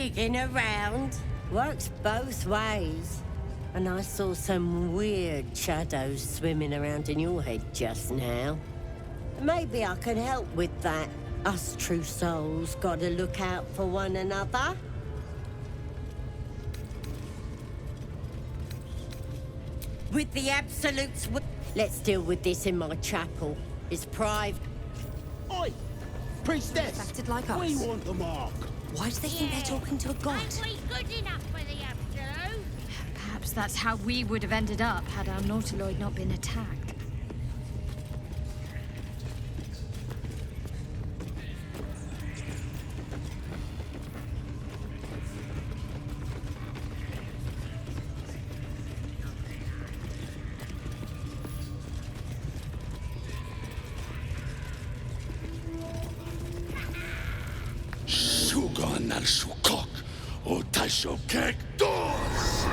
digging around. Works both ways. And I saw some weird shadows swimming around in your head just now. Maybe I can help with that. Us true souls gotta look out for one another. With the absolutes... Let's deal with this in my chapel. It's private. Oi! Priestess! Acted like We us. want the mark. Why do they think they're talking to a god? Aren't we good enough for the absolute? Perhaps that's how we would have ended up had our nautiloid not been attacked. Sugan al Shukok, o Taishokek Dos!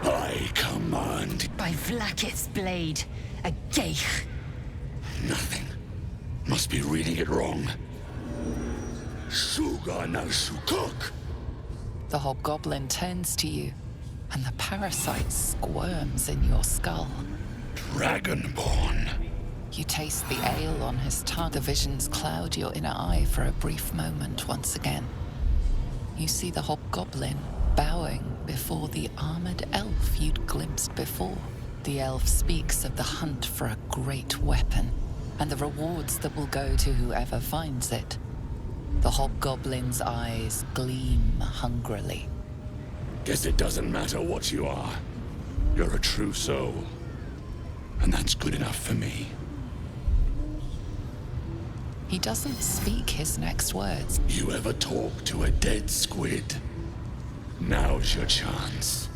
I command. By Vlakit's blade, a geich. Nothing. Must be reading it wrong. Sugan al Shukok! The hobgoblin turns to you, and the parasite squirms in your skull. Dragonborn. You taste the ale on his tongue. The visions cloud your inner eye for a brief moment once again. You see the hobgoblin bowing before the armored elf you'd glimpsed before. The elf speaks of the hunt for a great weapon, and the rewards that will go to whoever finds it. The hobgoblin's eyes gleam hungrily. Guess it doesn't matter what you are. You're a true soul. And that's good enough for me. He doesn't speak his next words. You ever talk to a dead squid? Now's your chance.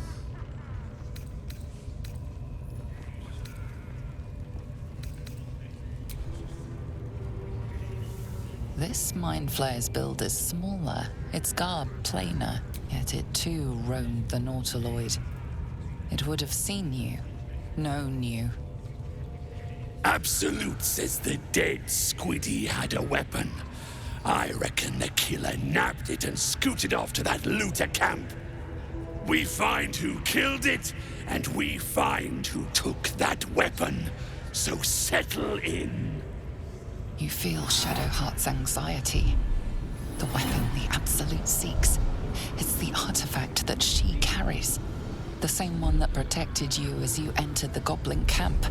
This Mind Flayer's build is smaller, its garb plainer, yet it too roamed the nautiloid. It would have seen you, known you. Absolute says the dead squiddy had a weapon. I reckon the killer nabbed it and scooted off to that looter camp. We find who killed it, and we find who took that weapon. So settle in. You feel Shadowheart's anxiety. The weapon the Absolute seeks. It's the artifact that she carries. The same one that protected you as you entered the goblin camp.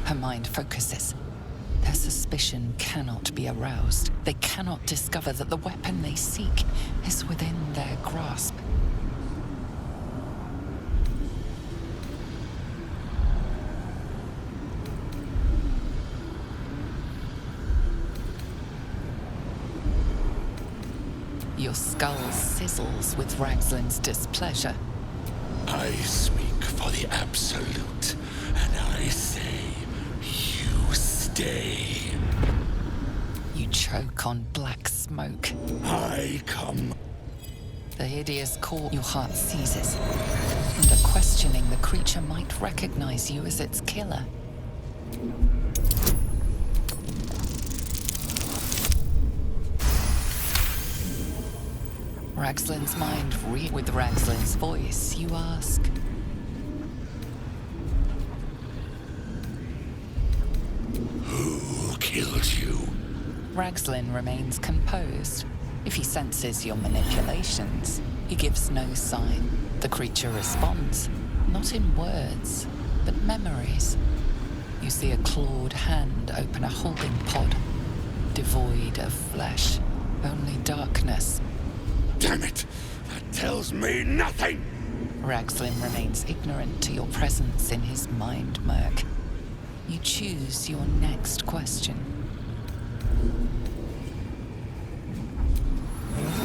Her mind focuses. Their suspicion cannot be aroused. They cannot discover that the weapon they seek is within their grasp. Your skull sizzles with Ragslin's displeasure. I speak for the Absolute, and I say, you stay. You choke on black smoke. I come. The hideous core your heart seizes. Under questioning, the creature might recognize you as its killer. Ragslin's mind with Ragslin's voice, you ask. Who killed you? Ragslin remains composed. If he senses your manipulations, he gives no sign. The creature responds, not in words, but memories. You see a clawed hand open a holding pod, devoid of flesh, only darkness. Damn it! That tells me nothing! Ragslin remains ignorant to your presence in his mind murk. You choose your next question.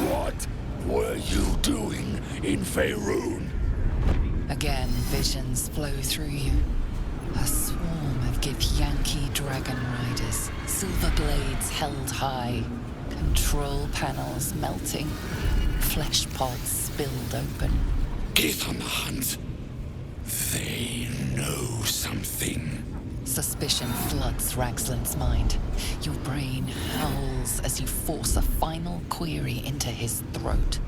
What were you doing in Faerun? Again, visions flow through you. A swarm of Githyanki dragon riders, silver blades held high, control panels melting, flesh pods spilled open. Gith on the hunt. They know something. Suspicion floods Ragsland's mind. Your brain howls as you force a final query into his throat.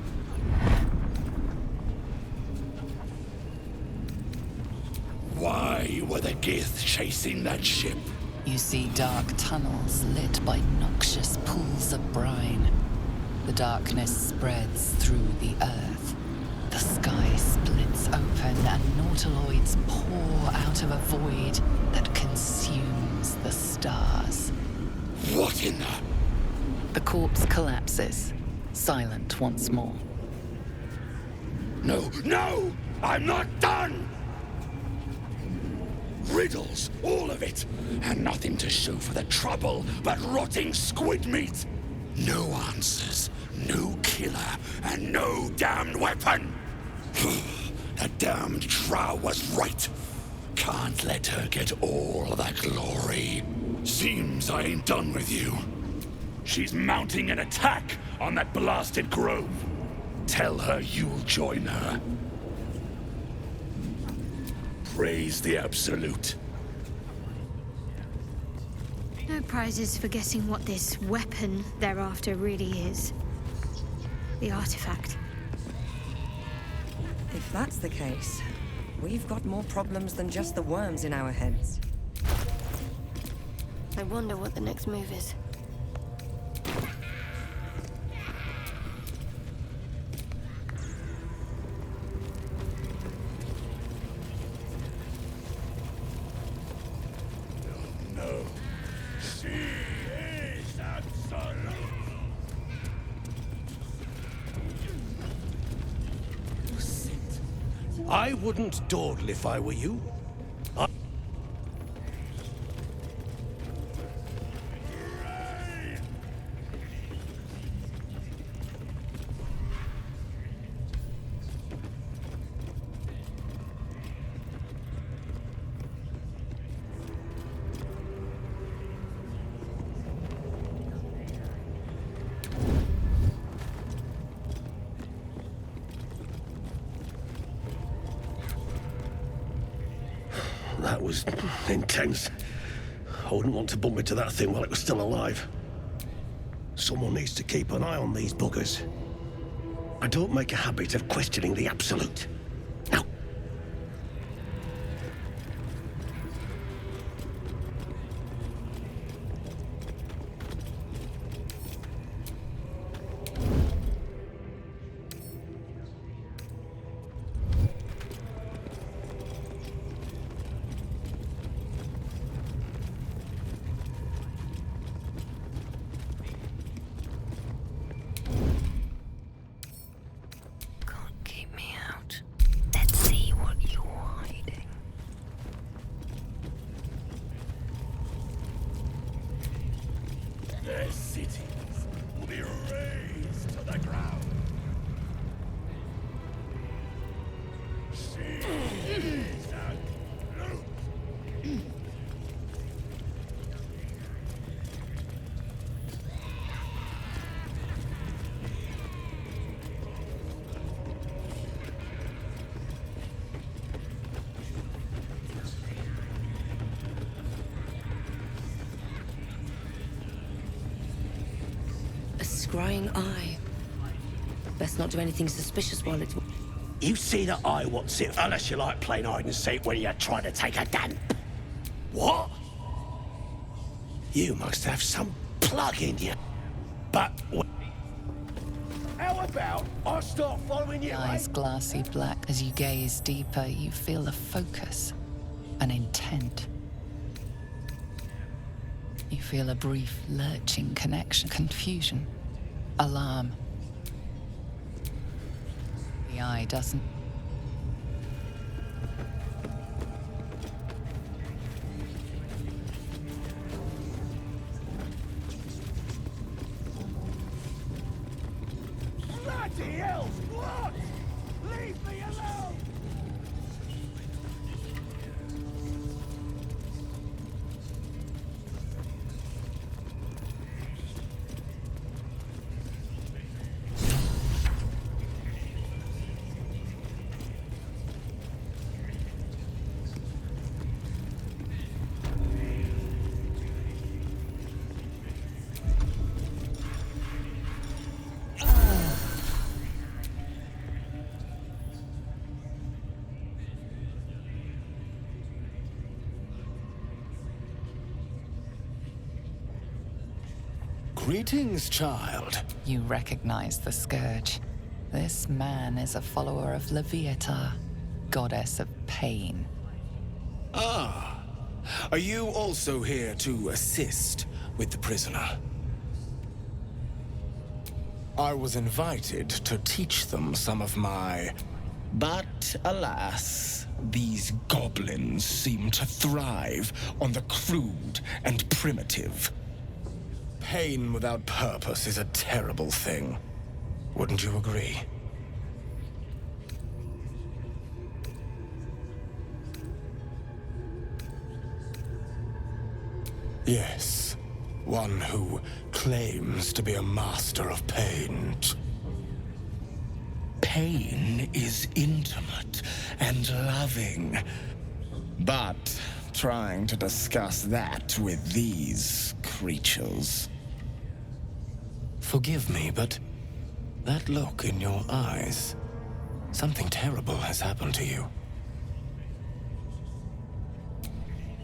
Why were the Gith chasing that ship? You see dark tunnels lit by noxious pools of brine. The darkness spreads through the earth. The sky splits open and nautiloids pour out of a void that consumes the stars. What in the... The corpse collapses, silent once more. No, no! I'm not done! Riddles, all of it, and nothing to show for the trouble but rotting squid meat. No answers, no killer, and no damned weapon. That damned Drow was right. Can't let her get all that glory. Seems I ain't done with you. She's mounting an attack on that blasted grove. Tell her you'll join her. Praise the Absolute. No prizes for guessing what this weapon thereafter really is. The artifact. If that's the case, we've got more problems than just the worms in our heads. I wonder what the next move is. No. She is absolute. I wouldn't dawdle if I were you. That was intense. I wouldn't want to bump into that thing while it was still alive. Someone needs to keep an eye on these buggers. I don't make a habit of questioning the Absolute. Now, Can't keep me out. Let's see what you're hiding. Their cities will be razed to the ground. She is absolute. A scrying eye. Best not do anything suspicious while it's... you see that eye what's it, unless you like playing hide and seek when you're trying to take a damp. What? You must have some plug in you. But... how about I start following you, Eyes glassy black. As you gaze deeper, you feel a focus, an intent. You feel a brief lurching connection, confusion, alarm. The eye doesn't. Bloody hell! What? Leave me alone! Greetings, child. You recognize the scourge. This man is a follower of Leviatha, goddess of pain. Ah, are you also here to assist with the prisoner? I was invited to teach them some of my... But alas, these goblins seem to thrive on the crude and primitive. Pain without purpose is a terrible thing. Wouldn't you agree? Yes, one who claims to be a master of pain. Pain is intimate and loving, but trying to discuss that with these creatures. Forgive me, but that look in your eyes, something terrible has happened to you.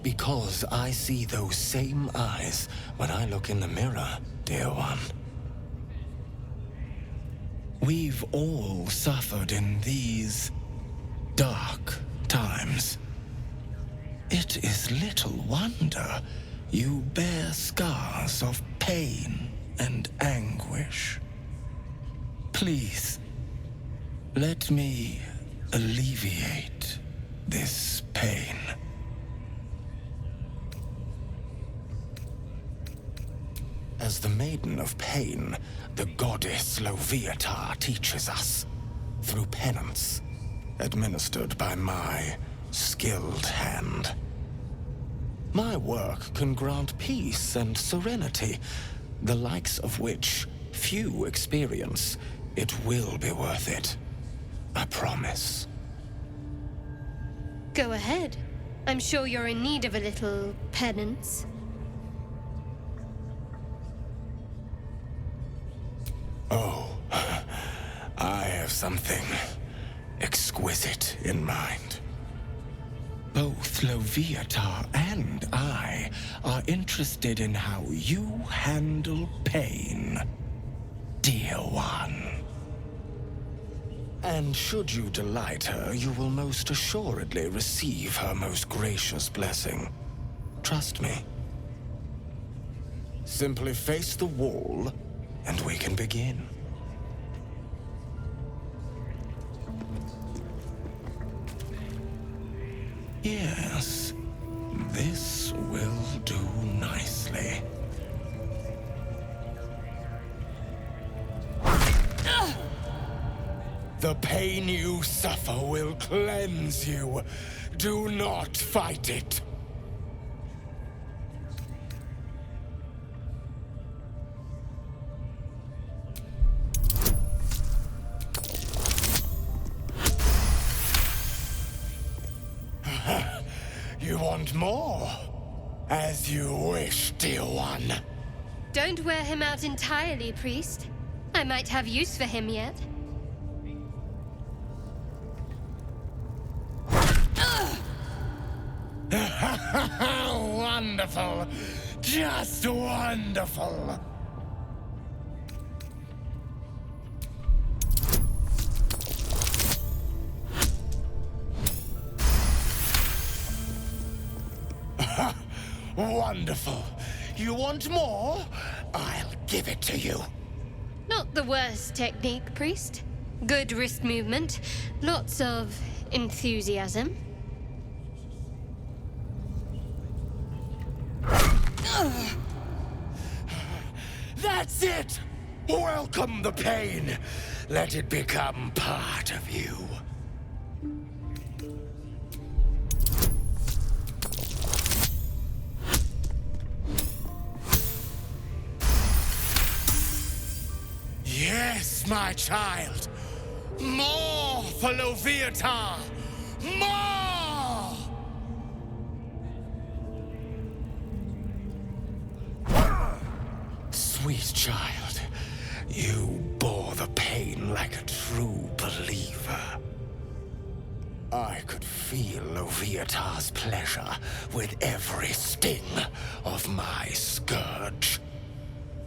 Because I see those same eyes when I look in the mirror, dear one. We've all suffered in these dark times. It is little wonder you bear scars of pain and anguish. Please, let me alleviate this pain. As the Maiden of Pain, the goddess Leviatha teaches us, through penance, administered by my skilled hand. My work can grant peace and serenity, the likes of which few experience. It will be worth it. I promise. Go ahead. I'm sure you're in need of a little penance. Oh, I have something exquisite in mind. Both Leviatha and I are interested in how you handle pain, dear one. And should you delight her, you will most assuredly receive her most gracious blessing. Trust me. Simply face the wall, and we can begin. Yes, this will do nicely. The pain you suffer will cleanse you. Do not fight it. You want more? As you wish, dear one. Don't wear him out entirely, priest. I might have use for him yet. Wonderful. Just wonderful. Wonderful. You want more? I'll give it to you. Not the worst technique, priest. Good wrist movement. Lots of enthusiasm. That's it! Welcome the pain. Let it become part of you. Yes, my child. More for Leviatha. More! Sweet child, you bore the pain like a true believer. I could feel Leviatha's pleasure with every sting of my scourge.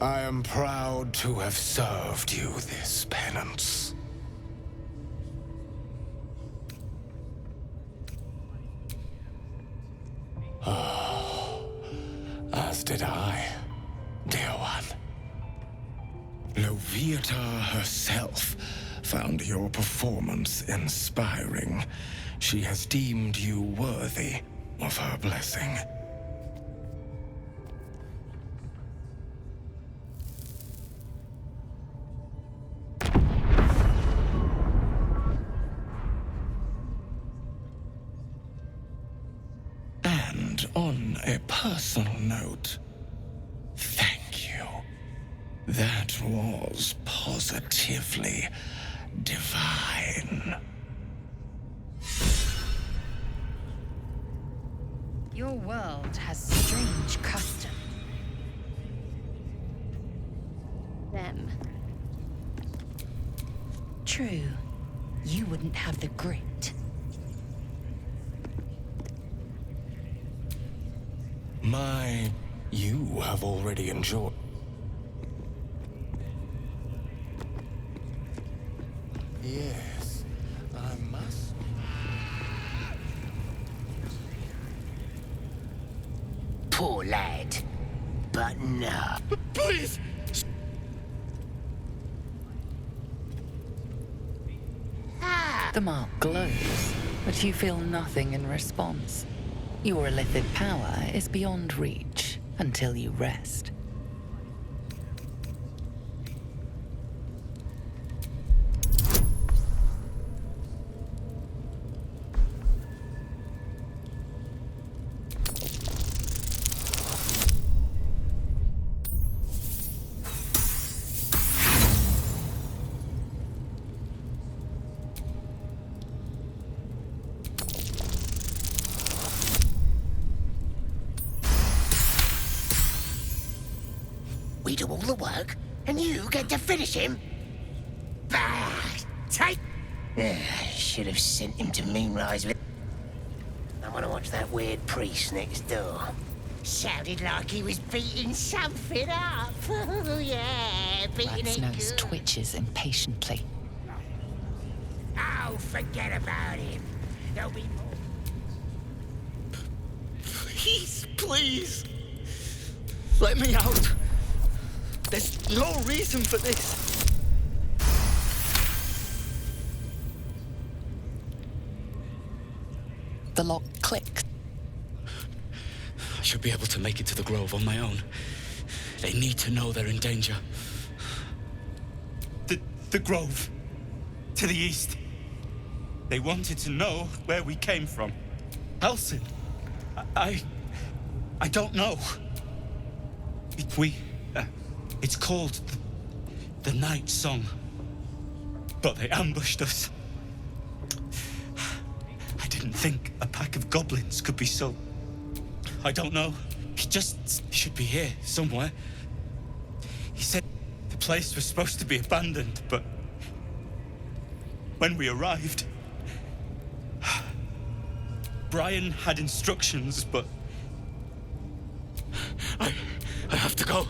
I am proud to have served you this penance. Oh, as did I, dear one. Loviatar herself found your performance inspiring. She has deemed you worthy of her blessing. And on a personal note, thank you. That was positively divine. Your world has strange custom. Them. True, you wouldn't have the grit. You have already enjoyed. Yes, I must. Poor lad. But no. Please! The mark glows, but you feel nothing in response. Your illithid power is beyond reach until you rest. We do all the work, and you get to finish him? Bah! Take... Should have sent him to Moonrise with... I want to watch that weird priest next door. Sounded like he was beating something up. Oh, yeah, beating Rat's it nose good. twitches impatiently. Oh, forget about him. There'll be more. Please, please. Let me out. There's no reason for this. The lock clicks. I should be able to make it to the Grove on my own. They need to know they're in danger. The Grove. To the east. They wanted to know where we came from. Halsin. I don't know. It's called the Night Song. But they ambushed us. I didn't think a pack of goblins could be so... I don't know. He should be here, somewhere. He said the place was supposed to be abandoned, but... when we arrived... Brian had instructions, but... I have to go.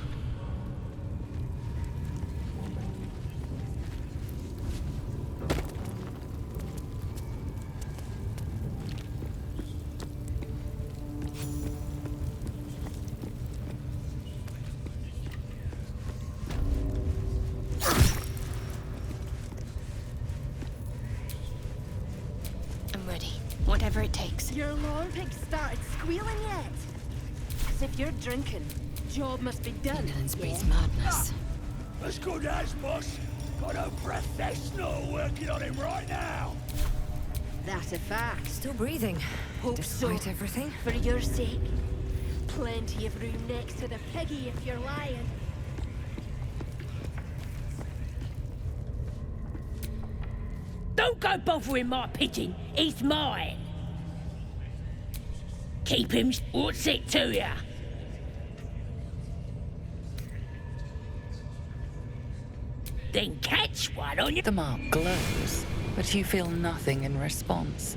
I'm ready. Whatever it takes. Your lawn pig started squealing yet? As if you're drinking. Job must be done. England's breeds madness. As good as, boss. Got a professional working on him right now. That's a fact. Still breathing. Hope despite so. everything. For your sake. Plenty of room next to the piggy if you're lying. Don't go bothering my pigeon. He's mine. Keep him. What's it to ya? Then catch one on your... The mark glows, but you feel nothing in response.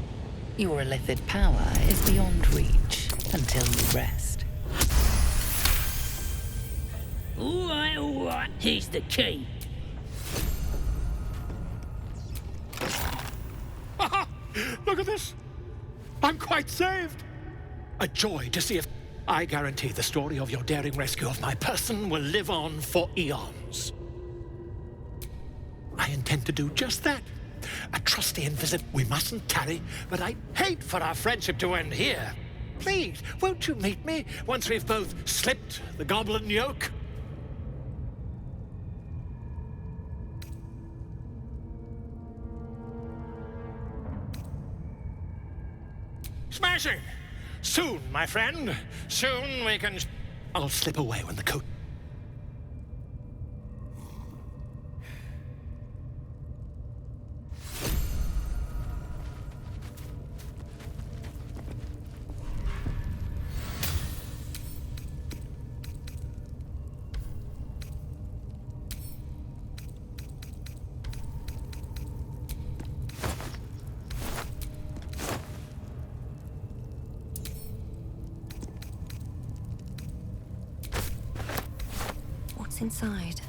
Your illithid power is beyond reach until you rest. All right. Here's the key. Look at this. I'm quite saved. A joy to see if... I guarantee the story of your daring rescue of my person will live on for eons. I intend to do just that. A trusty visit we mustn't tarry, but I'd hate for our friendship to end here. Please, won't you meet me once we've both slipped the goblin yoke? Smashing! Soon, my friend. Soon we can... I'll slip away when the coat... What's inside?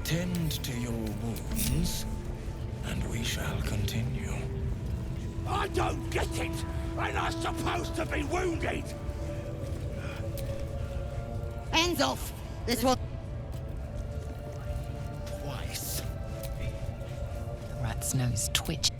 Tend to your wounds, and we shall continue. I don't get it! Ain't I supposed to be wounded? Hands off! This one... Twice. The rat's nose twitched.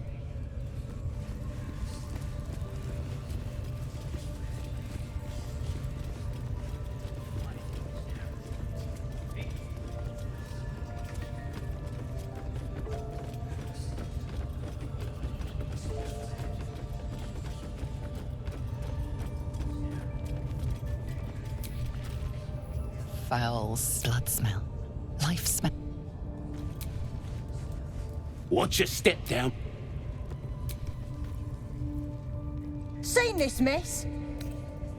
Foul blood smell. Life smell. Watch your step down. Seen this mess?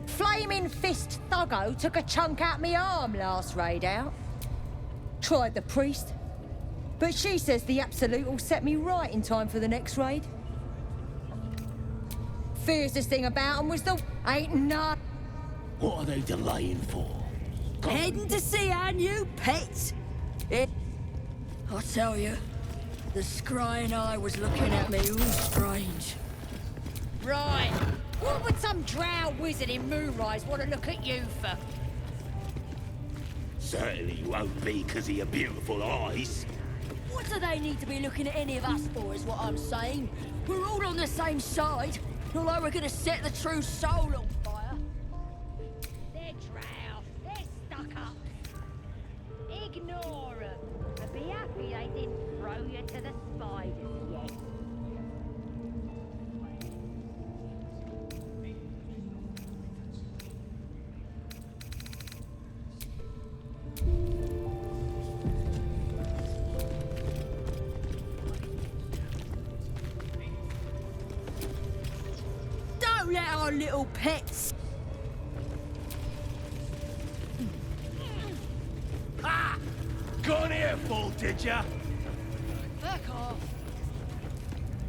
Flaming Fist Thuggo took a chunk out me arm last raid out. Tried the priest, but she says the Absolute will set me right in time for the next raid. Fiercest thing about 'em was the... ain't none. What are they delaying for? Heading to see our new pets. I tell you, the scrying eye was looking at me all strange. Right. What would some drow wizard in Moonrise want to look at you for? Certainly won't be because of your beautiful eyes. What do they need to be looking at any of us for, is what I'm saying? We're all on the same side, although we're gonna set the true soul on fire. They're drow. They're stuck up. Ignore them. And be happy they didn't throw you to the spiders yet. Don't let our little pets... Ha! Gone here, fool, did ya? Fuck off.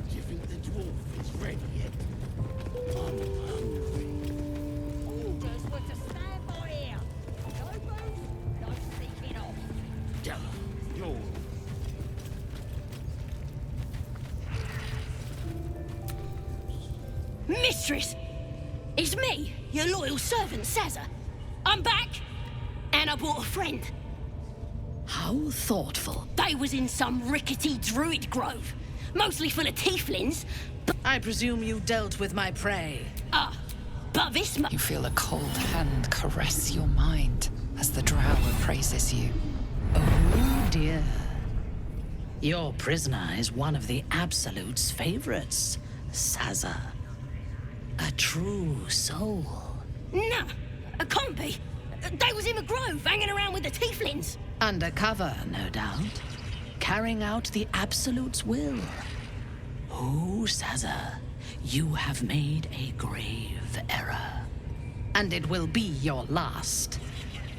Do you think the dwarf is ready yet? I'm hungry. Orders were to stand by here. No move, no sneaking off. You're... Mistress! It's me, your loyal servant, Sazza. I'm back, and I brought a friend. How thoughtful. They was in some rickety druid grove, mostly full of tieflings. I presume you dealt with my prey. But this You feel a cold hand caress your mind as the drow appraises you. Oh dear. Your prisoner is one of the Absolute's favorites, Sazza. A true soul. Nah, a can't be. They was in the grove, hanging around with the tieflings. Undercover, no doubt. Carrying out the Absolute's will. Oh, Sazza, you have made a grave error. And it will be your last.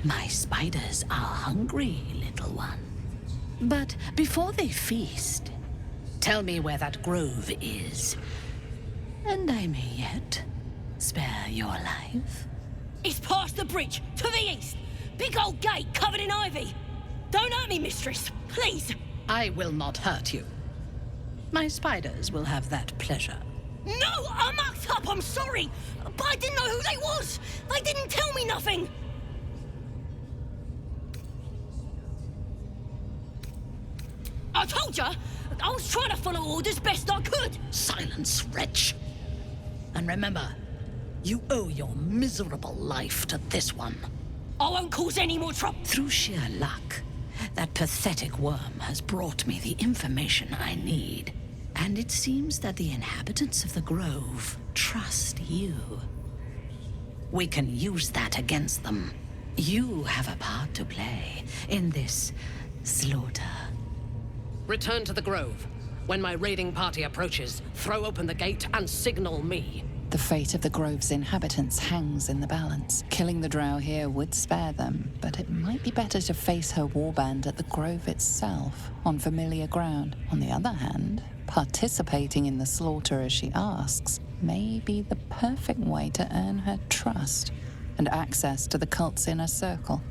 My spiders are hungry, little one. But before they feast, tell me where that grove is. And I may yet spare your life. It's past the bridge, to the east. Big old gate covered in ivy. Don't hurt me, mistress, please. I will not hurt you. My spiders will have that pleasure. No, I mucked up, I'm sorry. But I didn't know who they was. They didn't tell me nothing. I told ya, I was trying to follow orders best I could. Silence, wretch. And remember, you owe your miserable life to this one. I won't cause any more trouble. Through sheer luck, that pathetic worm has brought me the information I need. And it seems that the inhabitants of the Grove trust you. We can use that against them. You have a part to play in this slaughter. Return to the Grove. When my raiding party approaches, throw open the gate and signal me. The fate of the Grove's inhabitants hangs in the balance. Killing the drow here would spare them, but it might be better to face her warband at the Grove itself, on familiar ground. On the other hand, participating in the slaughter as she asks may be the perfect way to earn her trust and access to the cult's inner circle.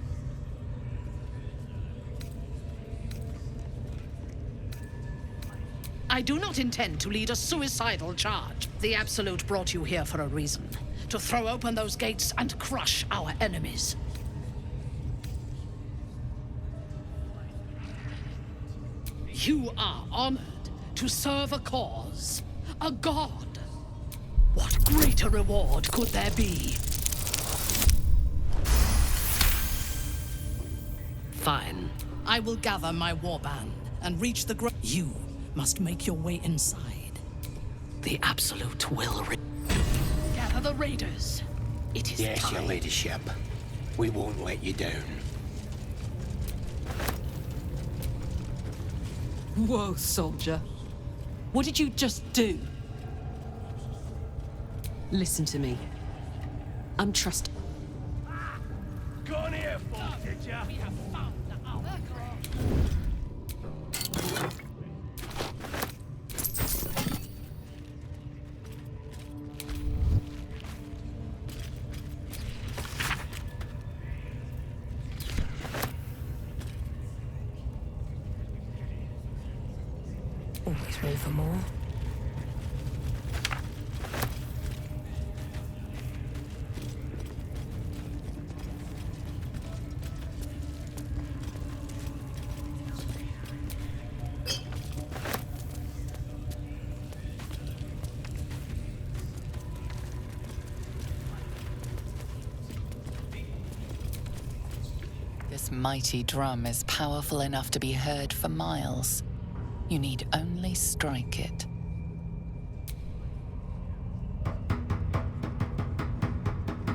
I do not intend to lead a suicidal charge. The Absolute brought you here for a reason. To throw open those gates and crush our enemies. You are honored to serve a cause. A god. What greater reward could there be? Fine. I will gather my warband and reach the grove. You must make your way inside. The Absolute will gather the raiders. It is Yes, time. your ladyship. We won't let you down. Whoa, soldier. What did you just do? Listen to me. I'm trusting. Gone here, folk, did ya? We have found the hour. Always room for more. This mighty drum is powerful enough to be heard for miles. You need only strike it.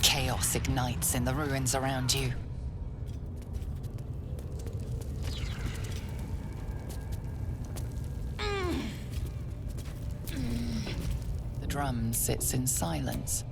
Chaos ignites in the ruins around you. The drum sits in silence,